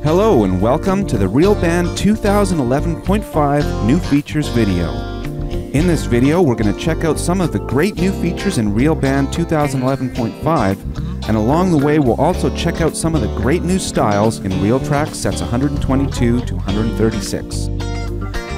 Hello and welcome to the RealBand 2011.5 New Features video. In this video, we're going to check out some of the great new features in RealBand 2011.5, and along the way we'll also check out some of the great new styles in RealTrack sets 122 to 136.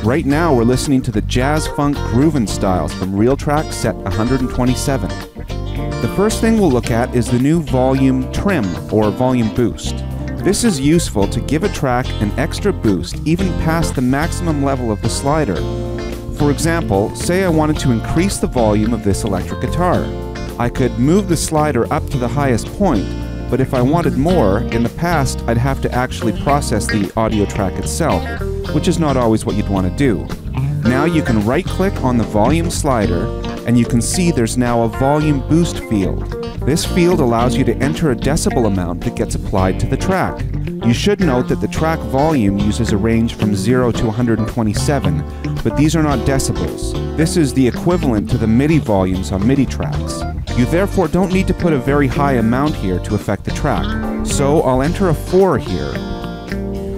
Right now we're listening to the Jazz Funk Groovin' styles from RealTrack set 127. The first thing we'll look at is the new volume trim or volume boost. This is useful to give a track an extra boost even past the maximum level of the slider. For example, say I wanted to increase the volume of this electric guitar. I could move the slider up to the highest point, but if I wanted more, in the past I'd have to actually process the audio track itself, which is not always what you'd want to do. Now you can right-click on the volume slider, and you can see there's now a volume boost field. This field allows you to enter a decibel amount that gets applied to the track. You should note that the track volume uses a range from 0 to 127, but these are not decibels. This is the equivalent to the MIDI volumes on MIDI tracks. You therefore don't need to put a very high amount here to affect the track. So I'll enter a 4 here.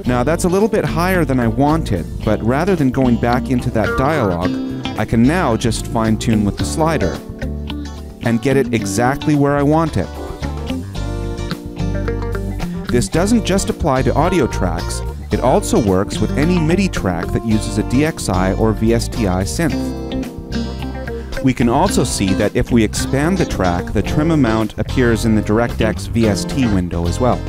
Now that's a little bit higher than I wanted, but rather than going back into that dialogue, I can now just fine-tune with the slider and get it exactly where I want it. This doesn't just apply to audio tracks, it also works with any MIDI track that uses a DXI or VSTI synth. We can also see that if we expand the track, the trim amount appears in the DirectX VST window as well.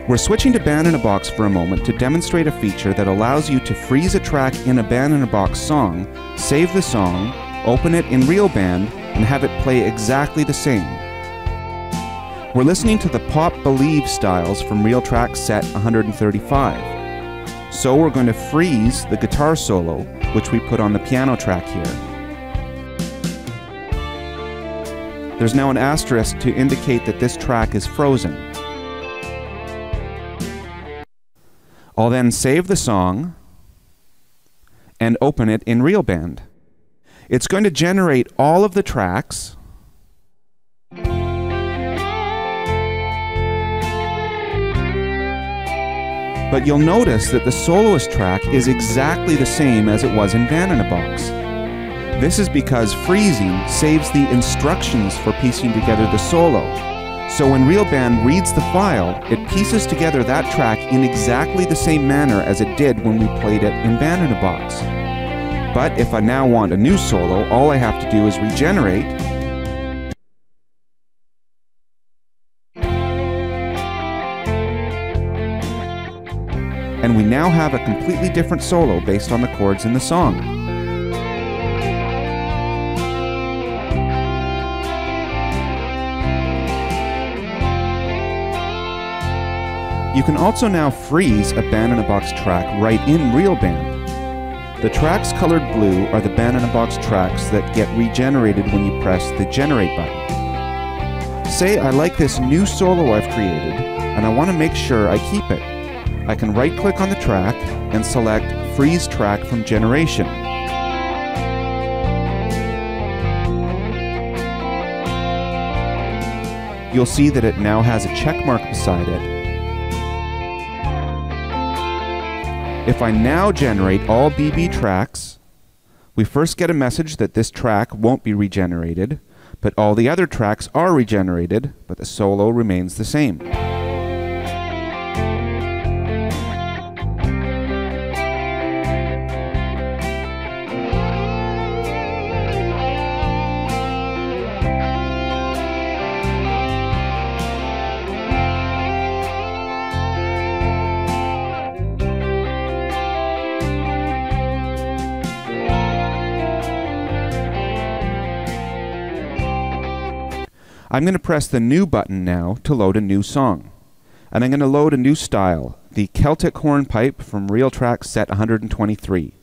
We're switching to Band in a Box for a moment to demonstrate a feature that allows you to freeze a track in a Band in a Box song, save the song, open it in RealBand, and have it play exactly the same. We're listening to the Pop Believe styles from RealTrack set 135. So we're going to freeze the guitar solo, which we put on the piano track here. There's now an asterisk to indicate that this track is frozen. I'll then save the song and open it in RealBand. It's going to generate all of the tracks, but you'll notice that the soloist track is exactly the same as it was in Band in a Box. This is because freezing saves the instructions for piecing together the solo. So when RealBand reads the file, it pieces together that track in exactly the same manner as it did when we played it in Band in a Box. But if I now want a new solo, all I have to do is regenerate, and we now have a completely different solo based on the chords in the song. You can also now freeze a Band in a Box track right in RealBand. The tracks colored blue are the Band in a Box tracks that get regenerated when you press the Generate button. Say I like this new solo I've created, and I want to make sure I keep it. I can right-click on the track and select Freeze Track from Generation. You'll see that it now has a check mark beside it. If I now generate all BB tracks, we first get a message that this track won't be regenerated, but all the other tracks are regenerated, but the solo remains the same. I'm going to press the New button now to load a new song. And I'm going to load a new style, the Celtic Hornpipe from RealTrack set 123.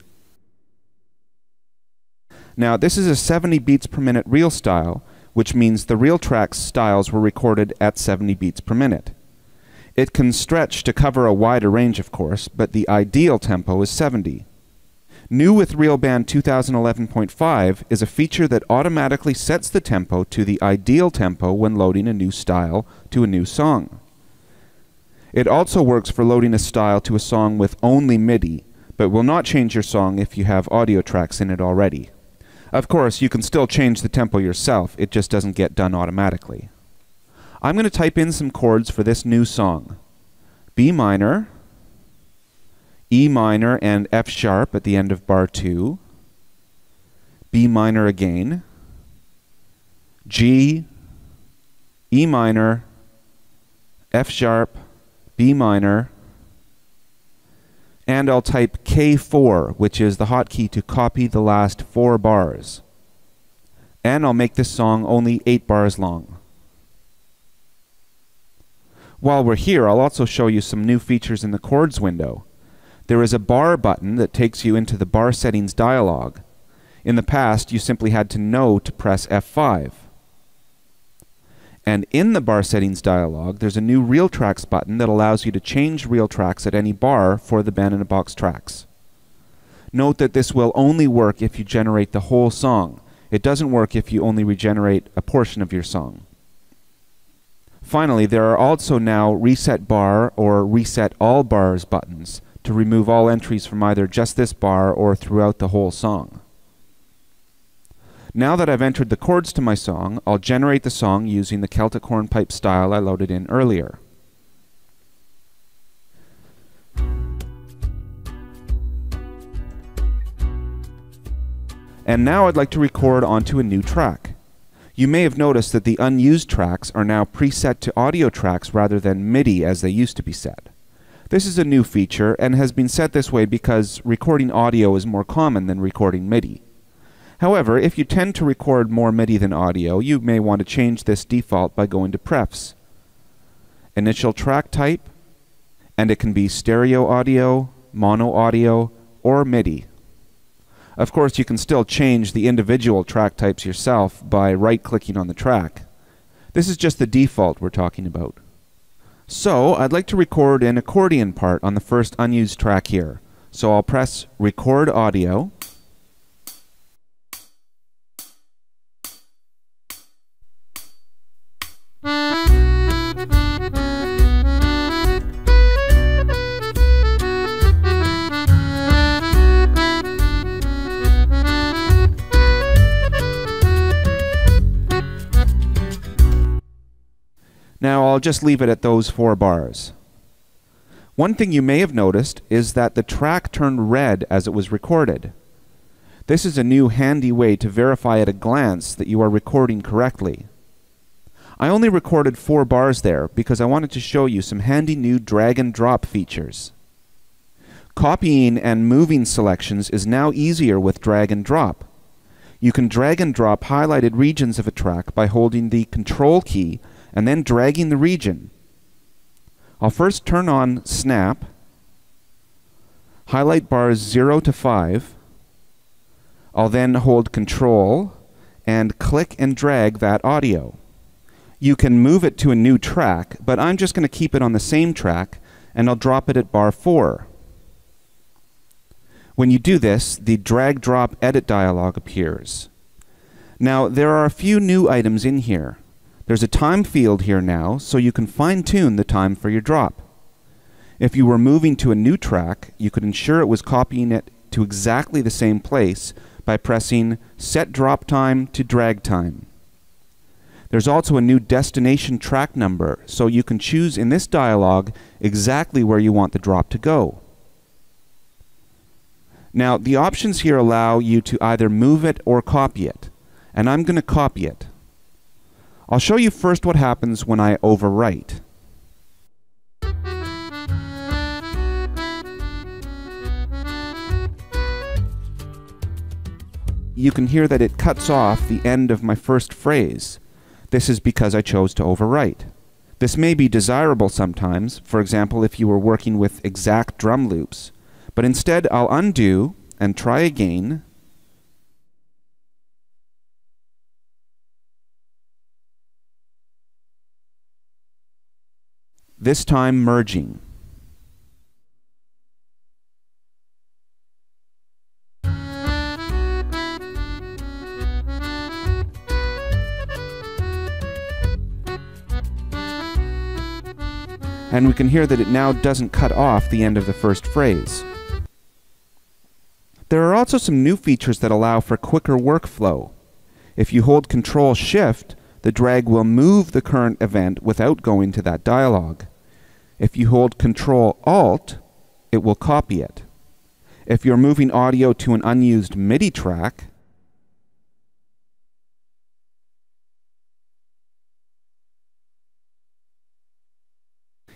Now this is a 70 beats per minute real style, which means the RealTracks styles were recorded at 70 beats per minute. It can stretch to cover a wider range, of course, but the ideal tempo is 70. New with RealBand 2011.5 is a feature that automatically sets the tempo to the ideal tempo when loading a new style to a new song. It also works for loading a style to a song with only MIDI, but will not change your song if you have audio tracks in it already. Of course, you can still change the tempo yourself, it just doesn't get done automatically. I'm going to type in some chords for this new song. B minor, E minor and F sharp at the end of bar 2, B minor again, G, E minor, F sharp, B minor, and I'll type K4, which is the hotkey to copy the last 4 bars. And I'll make this song only 8 bars long. While we're here, I'll also show you some new features in the chords window. There is a bar button that takes you into the bar settings dialog. In the past, you simply had to know to press F5. And in the bar settings dialog, there's a new RealTracks button that allows you to change RealTracks at any bar for the Band in a Box tracks. Note that this will only work if you generate the whole song. It doesn't work if you only regenerate a portion of your song. Finally, there are also now Reset Bar or Reset All Bars buttons to remove all entries from either just this bar or throughout the whole song. Now that I've entered the chords to my song, I'll generate the song using the Celtic hornpipe style I loaded in earlier. And now I'd like to record onto a new track. You may have noticed that the unused tracks are now preset to audio tracks rather than MIDI as they used to be set. This is a new feature and has been set this way because recording audio is more common than recording MIDI. However, if you tend to record more MIDI than audio, you may want to change this default by going to Prefs, Initial Track Type, and it can be stereo audio, mono audio, or MIDI. Of course, you can still change the individual track types yourself by right-clicking on the track. This is just the default we're talking about. So, I'd like to record an accordion part on the first unused track here. So I'll press Record Audio. Now I'll just leave it at those 4 bars. One thing you may have noticed is that the track turned red as it was recorded. This is a new handy way to verify at a glance that you are recording correctly. I only recorded 4 bars there because I wanted to show you some handy new drag and drop features. Copying and moving selections is now easier with drag and drop. You can drag and drop highlighted regions of a track by holding the Control key and then dragging the region. I'll first turn on Snap, highlight bars 0 to 5. I'll then hold Control and click and drag that audio. You can move it to a new track, but I'm just going to keep it on the same track and I'll drop it at bar 4. When you do this, the Drag Drop Edit dialog appears. Now, there are a few new items in here. There's a time field here now, so you can fine-tune the time for your drop. If you were moving to a new track, you could ensure it was copying it to exactly the same place by pressing Set Drop Time to Drag Time. There's also a new destination track number, so you can choose in this dialog exactly where you want the drop to go. Now, the options here allow you to either move it or copy it, and I'm going to copy it. I'll show you first what happens when I overwrite. You can hear that it cuts off the end of my first phrase. This is because I chose to overwrite. This may be desirable sometimes, for example if you were working with exact drum loops, but instead I'll undo and try again. this time merging. And we can hear that it now doesn't cut off the end of the first phrase. There are also some new features that allow for quicker workflow. If you hold Control-Shift, the drag will move the current event without going to that dialog. If you hold Control-Alt, it will copy it. If you're moving audio to an unused MIDI track,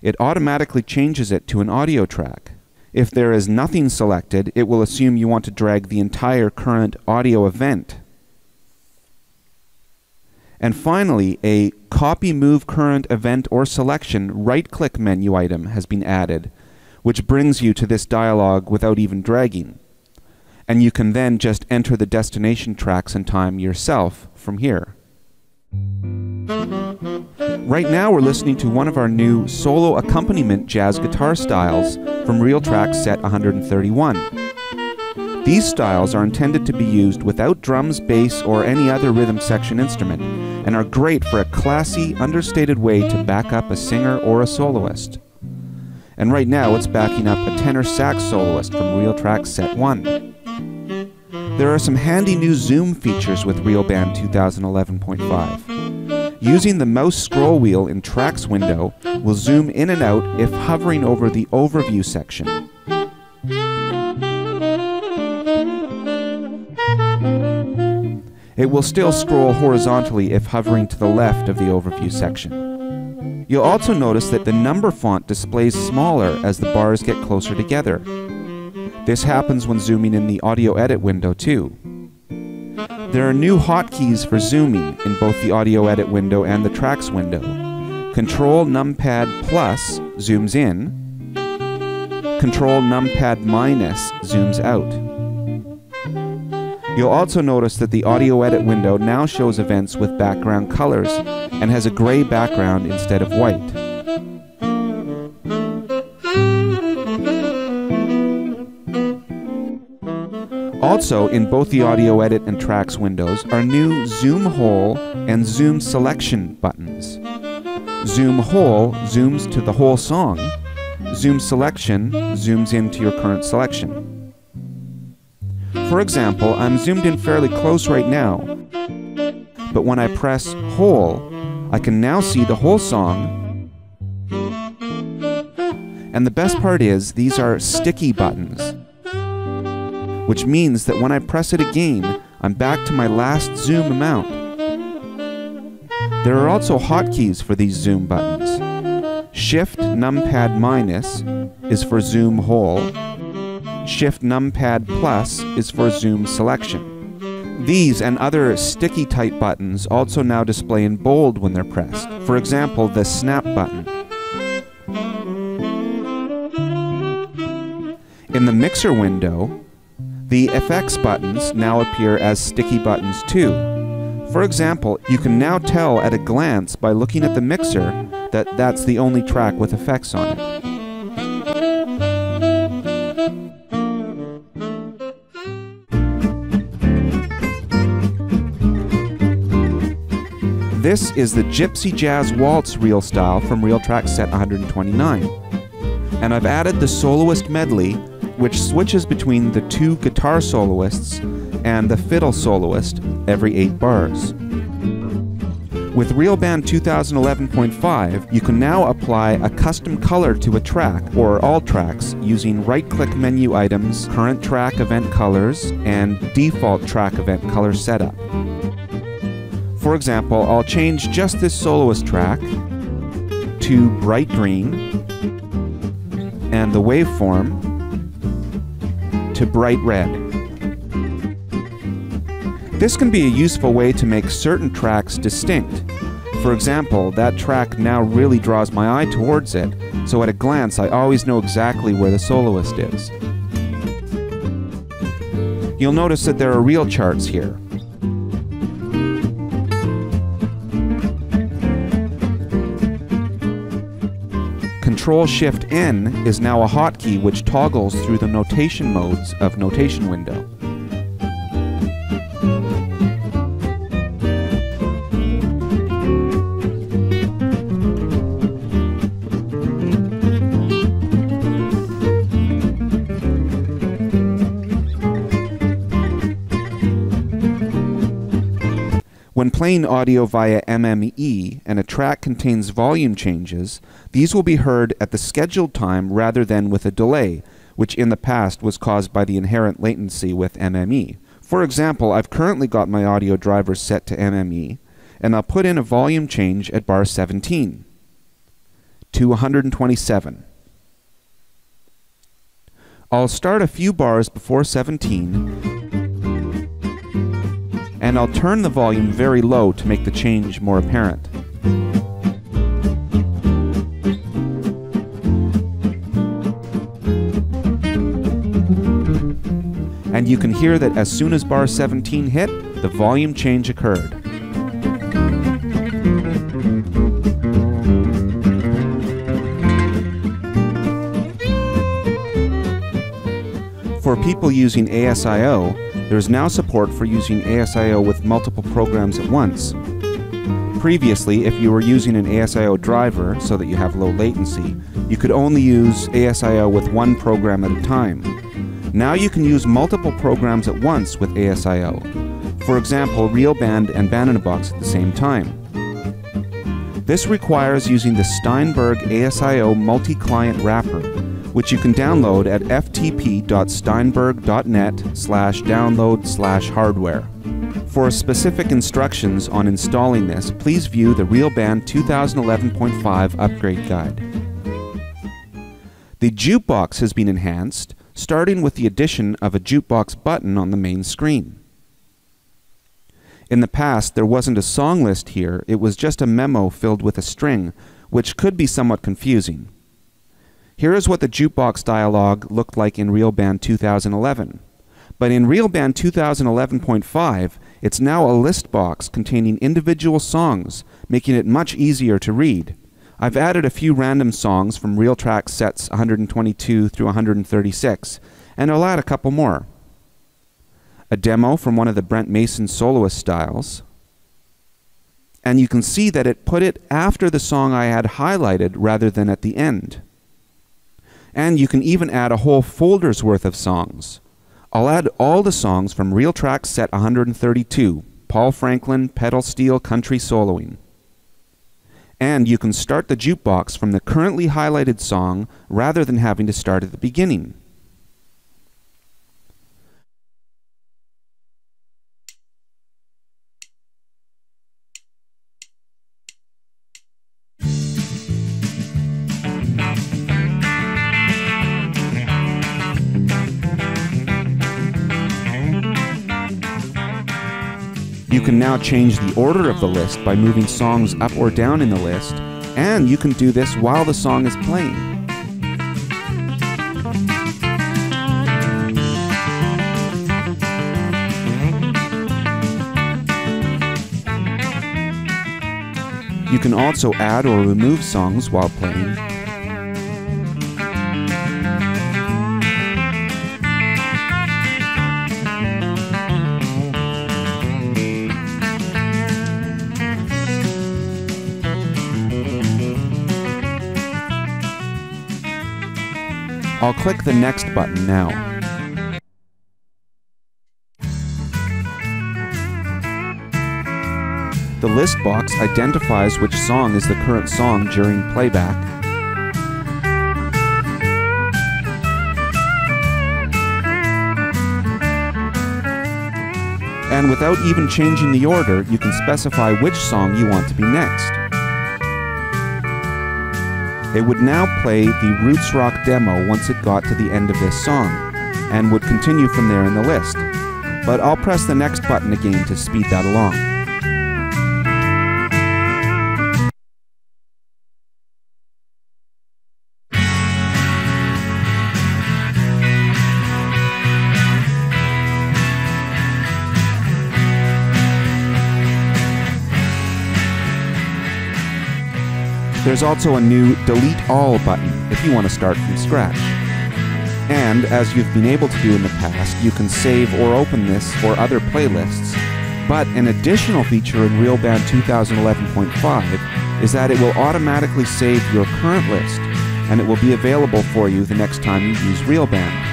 it automatically changes it to an audio track. If there is nothing selected, it will assume you want to drag the entire current audio event. And finally, a Copy Move Current Event or Selection right-click menu item has been added, which brings you to this dialog without even dragging. And you can then just enter the destination tracks and time yourself from here. Right now we're listening to one of our new solo accompaniment jazz guitar styles from RealTrack set 131. These styles are intended to be used without drums, bass, or any other rhythm section instrument, and are great for a classy, understated way to back up a singer or a soloist. And right now it's backing up a tenor sax soloist from RealTrack set 1. There are some handy new zoom features with RealBand 2011.5. Using the mouse scroll wheel in Tracks window will zoom in and out if hovering over the Overview section. It will still scroll horizontally if hovering to the left of the Overview section. You'll also notice that the number font displays smaller as the bars get closer together. This happens when zooming in the Audio Edit window too. There are new hotkeys for zooming in both the Audio Edit window and the Tracks window. Control Numpad Plus zooms in. Control Numpad Minus zooms out. You'll also notice that the Audio Edit window now shows events with background colors and has a gray background instead of white. Also, in both the Audio Edit and Tracks windows are new Zoom Whole and Zoom Selection buttons. Zoom Whole zooms to the whole song. Zoom Selection zooms into your current selection. For example, I'm zoomed in fairly close right now, but when I press Whole, I can now see the whole song. And the best part is, these are sticky buttons, which means that when I press it again, I'm back to my last zoom amount. There are also hotkeys for these zoom buttons. Shift Numpad Minus is for Zoom Whole. Shift Numpad Plus is for Zoom Selection. These and other sticky type buttons also now display in bold when they're pressed. For example, the Snap button. In the Mixer window, the effects buttons now appear as sticky buttons too. For example, you can now tell at a glance by looking at the mixer that that's the only track with effects on it. This is the Gypsy Jazz Waltz reel style from RealTrack set 129. And I've added the soloist medley, which switches between the two guitar soloists and the fiddle soloist every 8 bars. With RealBand 2011.5, you can now apply a custom color to a track or all tracks using right-click menu items, current track event colors, and default track event color setup. For example, I'll change just this soloist track to bright green and the waveform to bright red. This can be a useful way to make certain tracks distinct. For example, that track now really draws my eye towards it, so at a glance I always know exactly where the soloist is. You'll notice that there are reel charts here. Control-Shift-N is now a hotkey which toggles through the notation modes of Notation window. When playing audio via MME and a track contains volume changes, these will be heard at the scheduled time rather than with a delay, which in the past was caused by the inherent latency with MME. For example, I've currently got my audio driver set to MME, and I'll put in a volume change at bar 17 to 127. I'll start a few bars before 17, and I'll turn the volume very low to make the change more apparent. And you can hear that as soon as bar 17 hit, the volume change occurred. For people using ASIO, there is now support for using ASIO with multiple programs at once. Previously, if you were using an ASIO driver so that you have low latency, you could only use ASIO with one program at a time. Now you can use multiple programs at once with ASIO. For example, RealBand and Jukebox at the same time. This requires using the Steinberg ASIO multi-client wrapper, which you can download at ftp.steinberg.net/download/hardware. For specific instructions on installing this, please view the RealBand 2011.5 upgrade guide. The Jukebox has been enhanced, starting with the addition of a Jukebox button on the main screen. In the past, there wasn't a song list here, it was just a memo filled with a string, which could be somewhat confusing. Here is what the Jukebox dialog looked like in RealBand 2011. But in RealBand 2011.5, it's now a list box containing individual songs, making it much easier to read. I've added a few random songs from RealTrack sets 122 through 136, and I'll add a couple more. A demo from one of the Brent Mason soloist styles. And you can see that it put it after the song I had highlighted rather than at the end. And you can even add a whole folder's worth of songs. I'll add all the songs from RealTrack set 132, Paul Franklin, Pedal Steel, Country Soloing. And you can start the Jukebox from the currently highlighted song rather than having to start at the beginning. You can now change the order of the list by moving songs up or down in the list, and you can do this while the song is playing. You can also add or remove songs while playing. I'll click the Next button now. The list box identifies which song is the current song during playback. And without even changing the order, you can specify which song you want to be next. It would now play the Roots Rock demo once it got to the end of this song, and would continue from there in the list. But I'll press the Next button again to speed that along. There's also a new Delete All button if you want to start from scratch. And, as you've been able to do in the past, you can save or open this or other playlists. But an additional feature in RealBand 2011.5 is that it will automatically save your current list, and it will be available for you the next time you use RealBand.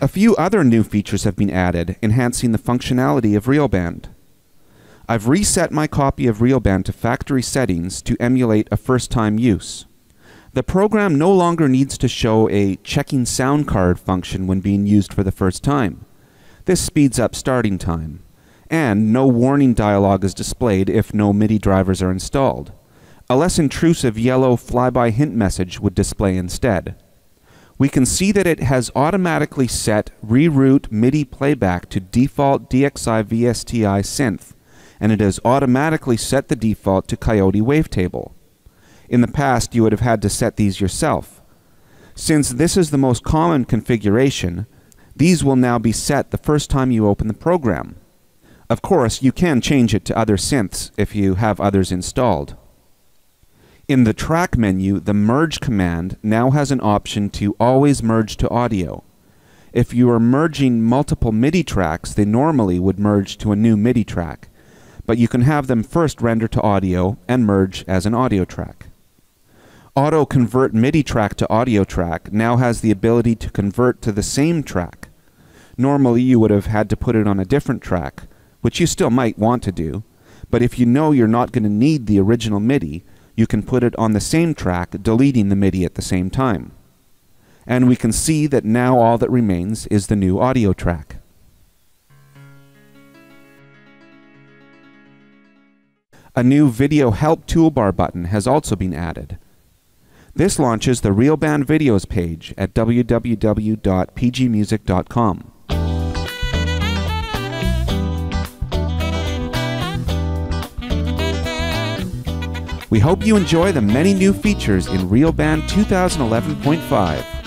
A few other new features have been added, enhancing the functionality of RealBand. I've reset my copy of RealBand to factory settings to emulate a first-time use. The program no longer needs to show a checking sound card function when being used for the first time. This speeds up starting time. And no warning dialog is displayed if no MIDI drivers are installed. A less intrusive yellow flyby hint message would display instead. We can see that it has automatically set reroute MIDI playback to default DXI VSTI synth, and it has automatically set the default to Coyote wavetable. In the past, you would have had to set these yourself. Since this is the most common configuration, these will now be set the first time you open the program. Of course, you can change it to other synths if you have others installed. In the track menu, the merge command now has an option to always merge to audio. If you are merging multiple MIDI tracks, they normally would merge to a new MIDI track, but you can have them first render to audio and merge as an audio track. Auto Convert MIDI track to audio track now has the ability to convert to the same track. Normally you would have had to put it on a different track, which you still might want to do, but if you know you're not going to need the original MIDI, you can put it on the same track, deleting the MIDI at the same time. And we can see that now all that remains is the new audio track. A new Video Help toolbar button has also been added. This launches the RealBand Videos page at www.pgmusic.com. We hope you enjoy the many new features in RealBand 2011.5.